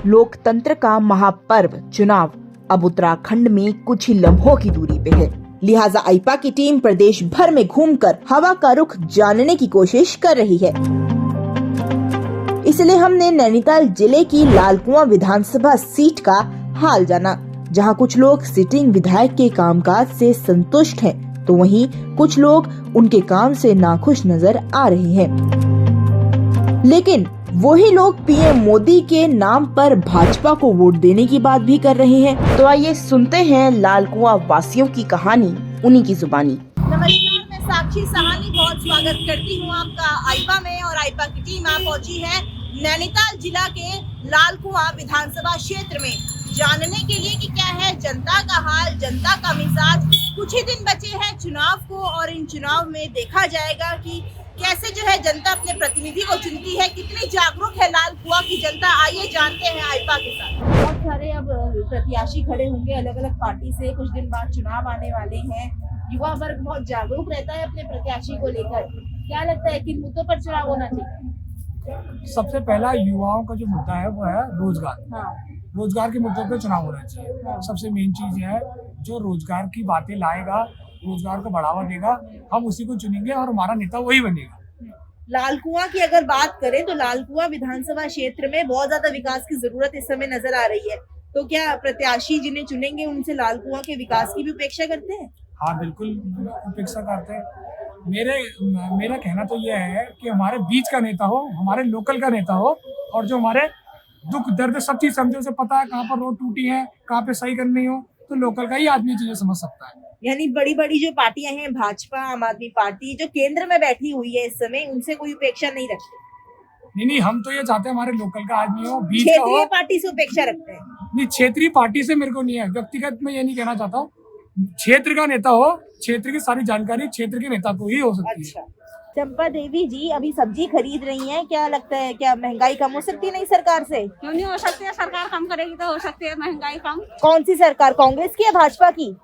लोकतंत्र का महापर्व चुनाव अब उत्तराखंड में कुछ ही लम्हों की दूरी पे है। लिहाजा आईपा की टीम प्रदेश भर में घूमकर हवा का रुख जानने की कोशिश कर रही है। इसलिए हमने नैनीताल जिले की लालकुआं विधानसभा सीट का हाल जाना, जहां कुछ लोग सिटिंग विधायक के कामकाज से संतुष्ट हैं, तो वहीं कुछ लोग उनके काम से नाखुश नजर आ रहे हैं। लेकिन वही लोग पीएम मोदी के नाम पर भाजपा को वोट देने की बात भी कर रहे हैं। तो आइए सुनते हैं लालकुआं वासियों की कहानी उन्हीं की जुबानी। नमस्कार, मैं साक्षी सहानी बहुत स्वागत करती हूँ आपका आईपा में। और आईपा की टीम आप पहुंची है नैनीताल जिला के लालकुआं विधानसभा क्षेत्र में, जानने के लिए कि क्या है जनता का हाल, जनता का मिजाज। कुछ ही दिन बचे हैं चुनाव को और इन चुनाव में देखा जाएगा कि कैसे जो है जनता अपने प्रतिनिधि को चुनती है, कितनी जागरूक है लालकुआं की जनता। आइए जानते हैं आईपा के साथ। बहुत सारे अब प्रत्याशी खड़े होंगे अलग अलग पार्टी से, कुछ दिन बाद चुनाव आने वाले हैं। युवा वर्ग बहुत जागरूक रहता है अपने प्रत्याशी को लेकर। क्या लगता है किन मुद्दों पर चुनाव होना चाहिए? सबसे पहला युवाओं का जो मुद्दा है वो है रोजगार। हाँ। रोजगार के मुद्दों पे चुनाव होना चाहिए। हाँ। सबसे मेन चीज है जो रोजगार की बातें लाएगा, रोजगार को बढ़ावा देगा, हम उसी को चुनेंगे और हमारा नेता वही बनेगा। लालकुआं की अगर बात करें तो लालकुआं विधानसभा क्षेत्र में बहुत ज्यादा विकास की जरूरत इस समय नजर आ रही है। तो क्या प्रत्याशी जिन्हें चुनेंगे उनसे लालकुआं के विकास की भी उपेक्षा करते हैं? हाँ, बिल्कुल उपेक्षा करते हैं। मेरा कहना तो यह है कि हमारे बीच का नेता हो, हमारे लोकल का नेता हो, और जो हमारे दुख दर्द सब चीज समझे, उसे पता है कहाँ पर रोड टूटी है, कहाँ पे सही करनी हो, तो लोकल का ही आदमी चीजें समझ सकता है। यानी बड़ी बड़ी जो पार्टियां हैं, भाजपा, आम आदमी पार्टी जो केंद्र में बैठी हुई है इस समय, उनसे कोई उपेक्षा नहीं रखते। नहीं, हम तो ये चाहते हैं हमारे लोकल का आदमी हो, बीच का क्षेत्रीय हो। पार्टी से उपेक्षा रखते हैं? नहीं, क्षेत्रीय पार्टी से मेरे को नहीं है, व्यक्तिगत मैं ये नहीं कहना चाहता हूँ। क्षेत्र का नेता हो, क्षेत्र की सारी जानकारी क्षेत्र के नेता को ही हो सकती है। अच्छा, चंपा देवी जी अभी सब्जी खरीद रही हैं, क्या लगता है क्या महंगाई कम हो सकती है नहीं सरकार से? क्यों नहीं हो सकती है? सरकार कम करेगी तो हो सकती है महंगाई कम। कौन सी सरकार, कांग्रेस की या भाजपा की?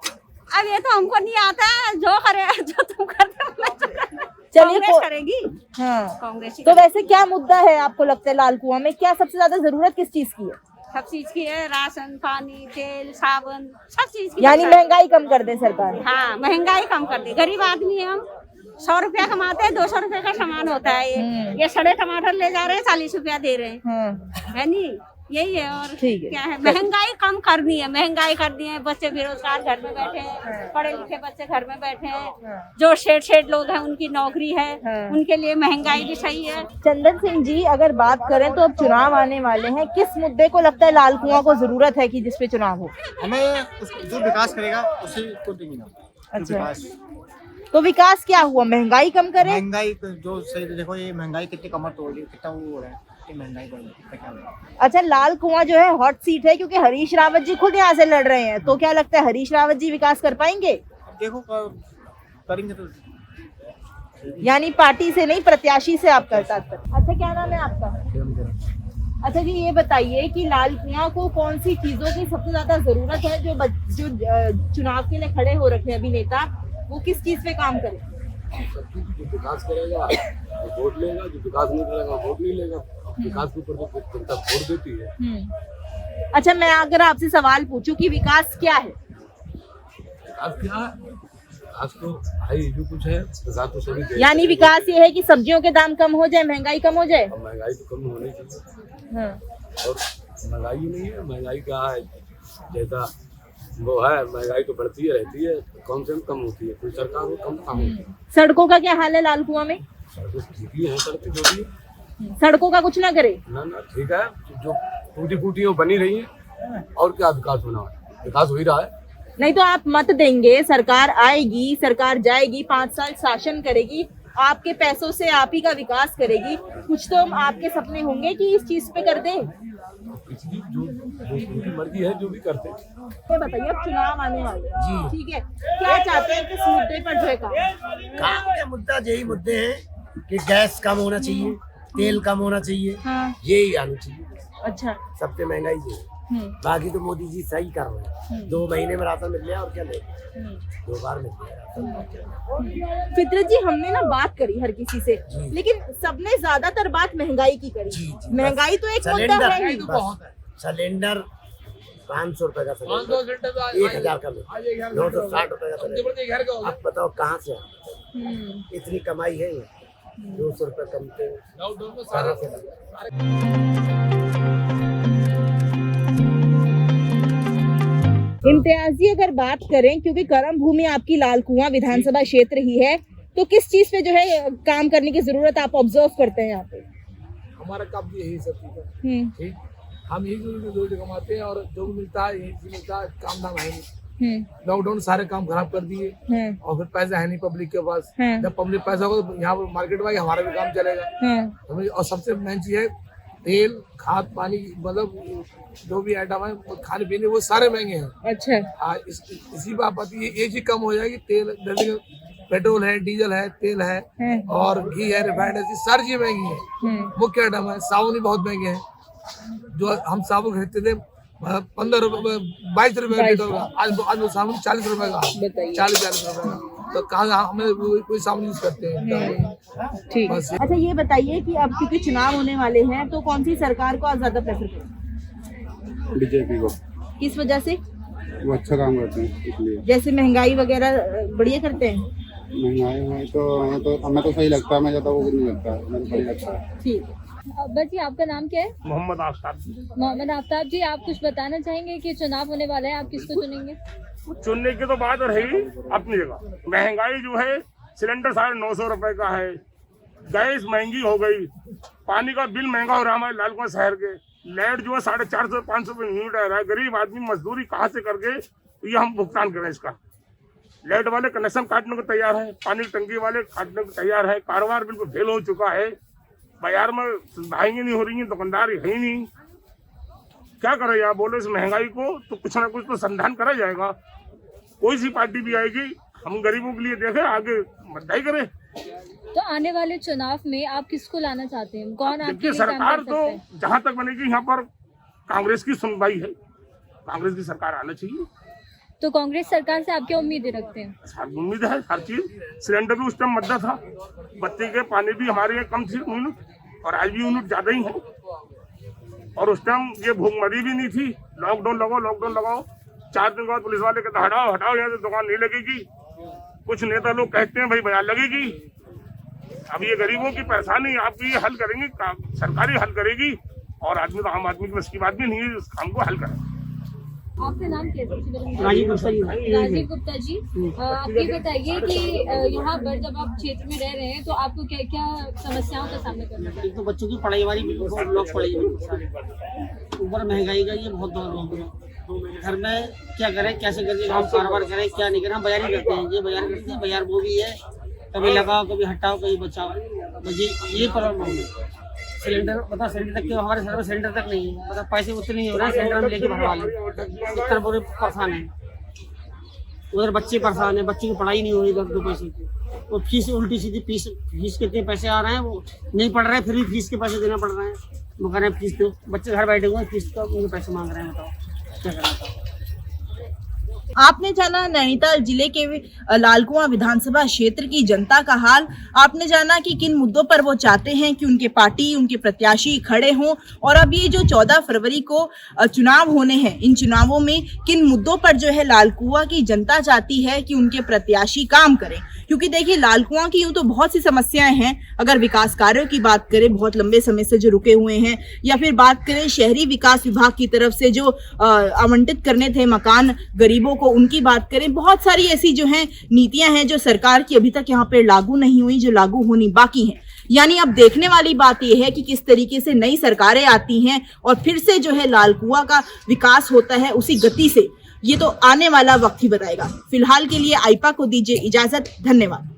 अब ये तो हमको नहीं आता है, जो करे जो तुम करते हो चलिए कांग्रेस करेगी। हाँ, कांग्रेस ही तो वैसे क्या मुद्दा है आपको लगता है लालकुआं में? क्या सबसे ज्यादा जरूरत किस चीज की है? सब चीज की है, राशन, पानी, तेल, साबुन, सब चीज की। यानी महंगाई कम कर दे सरकार? हाँ, महंगाई कम कर दे। गरीब आदमी है हम, 100 रुपया कमाते हैं, 200 रुपये का सामान होता है। ये सड़े टमाटर ले जा रहे हैं, 40 रुपया दे रहे हैं, है नहीं? यही है। और क्या है, महंगाई कम करनी है, महंगाई कर दी है। बच्चे बेरोजगार घर में बैठे हैं, पढ़े लिखे बच्चे घर में बैठे हैं, जो शेठ लोग हैं उनकी नौकरी है, उनके लिए महंगाई भी सही है। चंदन सिंह जी, अगर बात करें तो अब चुनाव आने वाले हैं, किस मुद्दे को लगता है लालकुआं को जरूरत है कि जिसपे चुनाव हो? हमें जो विकास करेगा उसी को देंगे ना। अच्छा, तो विकास क्या हुआ? महंगाई कम करे? महंगाई जो सही, देखो ये महंगाई कितनी कमर तोड़ रही है, कितना वो हो रहा है, कितनी महंगाई बढ़ रही है। अच्छा, लालकुआं जो है हॉट सीट है क्योंकि हरीश रावत जी खुद यहाँ से लड़ रहे हैं, तो क्या लगता है हरीश रावत जी विकास कर पाएंगे? देखो करेंगे तो। यानी पार्टी से नहीं, प्रत्याशी से आपका तात्पर्य। अच्छा, क्या नाम है आपका? अच्छा जी, ये बताइए कि लालकुआं को कौन सी चीजों की सबसे ज्यादा जरूरत है? जो चुनाव के लिए खड़े हो रखे हैं अभिनेता, वो किस चीज पे काम करें? जो विकास करेगा वो वोट लेगा, जो विकास नहीं करेगा वोट नहीं लेगा। विकास के ऊपर तो जनता वोट देती है। अच्छा, मैं अगर आपसे सवाल पूछूं कि विकास क्या है? विकास क्या है? विकास तो भाई जो कुछ है विकास तो सभी। यानी विकास ये है कि सब्जियों के दाम कम हो जाए, महंगाई कम हो जाए। महंगाई तो कम होनी चाहिए। और महंगाई नहीं है, महंगाई क्या है, जैसा वो है महंगाई तो बढ़ती रहती है, कम से कम होती है, कोई सरकार वो कम होती है। सड़कों का क्या हाल है लालकुआं में? सड़कें ठीक ही है, सड़कें जो भी सड़कों का कुछ ना करे? ना ठीक है, जो टूटी फूटी वो बनी रही है, और क्या विकास होना है? विकास हो ही रहा है। नहीं तो आप मत देंगे, सरकार आएगी, सरकार जाएगी, 5 साल शासन करेगी, आपके पैसों से आप ही का विकास करेगी, कुछ तो आपके सपने होंगे कि इस चीज पे कर दे। जो उनकी मर्जी है जो भी करते हैं। तो बताइए, अब चुनाव आने वाले हैं, ठीक है, क्या चाहते हैं किस मुद्दे पर जो है काम के मुद्दा यही मुद्दे हैं कि गैस कम होना चाहिए, तेल कम होना चाहिए, यही आना चाहिए। अच्छा, सबसे महंगाई ये है। बाकी तो मोदी जी सही कर रहे हैं। 2 महीने में राशन मिल गया, और क्या ले 2 बार मिल गया। फितरत जी, हमने ना बात करी हर किसी से, लेकिन सबने ज्यादातर बात महंगाई की करी। महंगाई तो एक मुद्दा है ही। सिलेंडर 500 रुपए का सिलेंडर, 1000 का मिल, 960 रुपए का सिलेंडर। अब बताओ कहाँ से इतनी कमाई है? 200 रुपए कमते कहाँ से लाए? इम्तियाजी अगर बात करें, क्योंकि कर्म भूमि आपकी लाल कुआं विधानसभा क्षेत्र ही है, तो किस चीज पे जो है काम करने की जरूरत आप ऑब्जर्व करते हैं यहाँ पे? हमारा काम भी यही सब चीज है, ठीक। हम यही रोटी कमाते हैं और जो भी मिलता है यही से मिलता है, काम धाम है नहीं। लॉकडाउन सारे काम खराब कर दिए और फिर पैसा है नहीं पब्लिक के पास। जब पब्लिक पैसा होगा तो यहाँ पर मार्केट में हमारा भी काम चलेगा। और सबसे मेन चीज है तेल, खाद, पानी, मतलब जो भी आइटम है खाने पीने वो सारे महंगे हैं। अच्छा। इसी बात आती है, एक चीज कम हो जाएगी, तेल, जैसे पेट्रोल है, डीजल है, तेल है और घी है, रिफाइंड है, सारी चीजें महंगी है। मुख्य आइटम है, साबुन भी बहुत महंगे हैं। जो हम साबुन खरीदते थे 15 रुपए, 22 रुपए का लीटर का, आज वो साबुन 40 रुपए का, 40 रुपए का। तो कहाँ हमें कोई साबुन यूज करते हैं? ठीक। अच्छा ये बताइए कि अब क्योंकि चुनाव होने वाले हैं तो कौन सी सरकार को आप ज्यादा प्रेफर करें? बीजेपी को। किस वजह से? वो अच्छा काम करते हैं इसलिए। जैसे महंगाई वगैरह बढ़िया करते हैं? महंगाई तो हमें तो सही लगता है, मैं ज्यादा वो नहीं लगता, हमें सही लगता है। ठीक। अब्बा जी आपका नाम क्या है? मोहम्मद आफ्ताब। मोहम्मद आफ्ताब जी, आप कुछ बताना चाहेंगे कि चुनाव होने वाला है, आप किसको चुनेंगे? चुनने की तो बात रही अपनी जगह। महंगाई जो है, सिलेंडर 950 रुपए का है, गैस महंगी हो गई, पानी का बिल महंगा हो रहा है हमारे लालकुआं शहर के, लाइट जो है 450-500 रुपए यूनिट आ रहा है। गरीब आदमी मजदूरी कहाँ से करके ये हम भुगतान करें इसका? लाइट वाले कनेक्शन काटने को तैयार है, पानी की टंकी वाले काटने को तैयार है, कारोबार बिल्कुल फेल हो चुका है, बाजार में सुविधाएं नहीं हो रही हैं, दुकानदार है ही नहीं। क्या करें यार, बोलो इस महंगाई को तो कुछ ना कुछ तो संधान करा जाएगा। कोई सी पार्टी भी आएगी, हम गरीबों के लिए देखें, आगे मतदान करें। तो आने वाले चुनाव में आप किसको लाना चाहते हैं? कौन आपकी सरकार? तो जहाँ तक बनेगी यहाँ पर कांग्रेस की सुनवाई है, कांग्रेस की सरकार आना चाहिए। तो कांग्रेस सरकार से आप क्या उम्मीदें रखते हैं? उम्मीद है हर चीज। सिलेंडर भी उस टाइम मद्दा था, बत्ती के पानी भी हमारे यहाँ कम थी यूनिट, और आज भी यूनिट ज्यादा ही है। और उस टाइम ये भूखमरी भी नहीं थी, लॉकडाउन लगाओ। 4 दिन बाद पुलिस वाले कहते हटाओ यहाँ से दुकान नहीं लगेगी। कुछ नेता लोग कहते हैं भाई बाजार लगेगी। अब ये गरीबों की परेशानी आप ये हल करेंगे, सरकार ही हल करेगी, और आदमी तो आम आदमी की बस की बात भी नहीं है इस काम को हल करें। आपका नाम क्या है? राजीव गुप्ता जी। राजीव गुप्ता जी, आप ये बताइए कि यहाँ पर जब आप क्षेत्र में रह रहे हैं तो आपको क्या क्या समस्याओं का सामना करना पड़ता है? एक तो बच्चों की पढ़ाई वाली बहुत ब्लॉक पड़ी, ऊपर महंगाई का ये बहुत दौर हो गया। घर में क्या करें, कैसे करके हम कारोबार करें, क्या नहीं करें? हम बाजार ही करते हैं, ये बाजार करते हैं, बाजार वो भी है, कभी लगाओ कभी हटाओ कभी बचाओ, ये प्रॉब्लम है। सिलेंडर बता, सिलेंडर तक हमारे शहर में सिलेंडर तक नहीं है, मतलब पैसे उतने नहीं हो रहे हैं, सिलेंडर में लेके भरवा लें। इतना बुरे परेशान है, उधर बच्चे परेशान है, बच्चों की पढ़ाई नहीं हो रही 2 पैसे की, वो फीस उल्टी सीधी फीस कितने पैसे आ रहे हैं, वो नहीं पढ़ रहे हैं फिर भी फीस के पैसे देना पड़ रहे हैं। वो कह रहे हैं फीस दो, बच्चे घर बैठे हुए हैं, फीस का उनके पैसे मांग रहे हैं, बताओ क्या करना था। आपने जाना नैनीताल जिले के लालकुआं विधानसभा क्षेत्र की जनता का हाल। आपने जाना कि किन मुद्दों पर वो चाहते हैं कि उनके पार्टी, उनके प्रत्याशी खड़े हों, और अब ये जो 14 फरवरी को चुनाव होने हैं, इन चुनावों में किन मुद्दों पर जो है लालकुआं की जनता चाहती है कि उनके प्रत्याशी काम करें। क्योंकि देखिए लालकुआं की यूं तो बहुत सी समस्याएं हैं। अगर विकास कार्यों की बात करें, बहुत लंबे समय से जो रुके हुए हैं, या फिर बात करें शहरी विकास विभाग की तरफ से जो आवंटित करने थे मकान गरीबों को, उनकी बात करें, बहुत सारी ऐसी जो हैं नीतियां हैं जो सरकार की अभी तक यहाँ पे लागू नहीं हुई, जो लागू होनी बाकी हैं। यानी अब देखने वाली बात यह है कि किस तरीके से नई सरकारें आती हैं और फिर से जो है लालकुआं का विकास होता है उसी गति से। ये तो आने वाला वक्त ही बताएगा। फिलहाल के लिए आइपा को दीजिए इजाजत। धन्यवाद।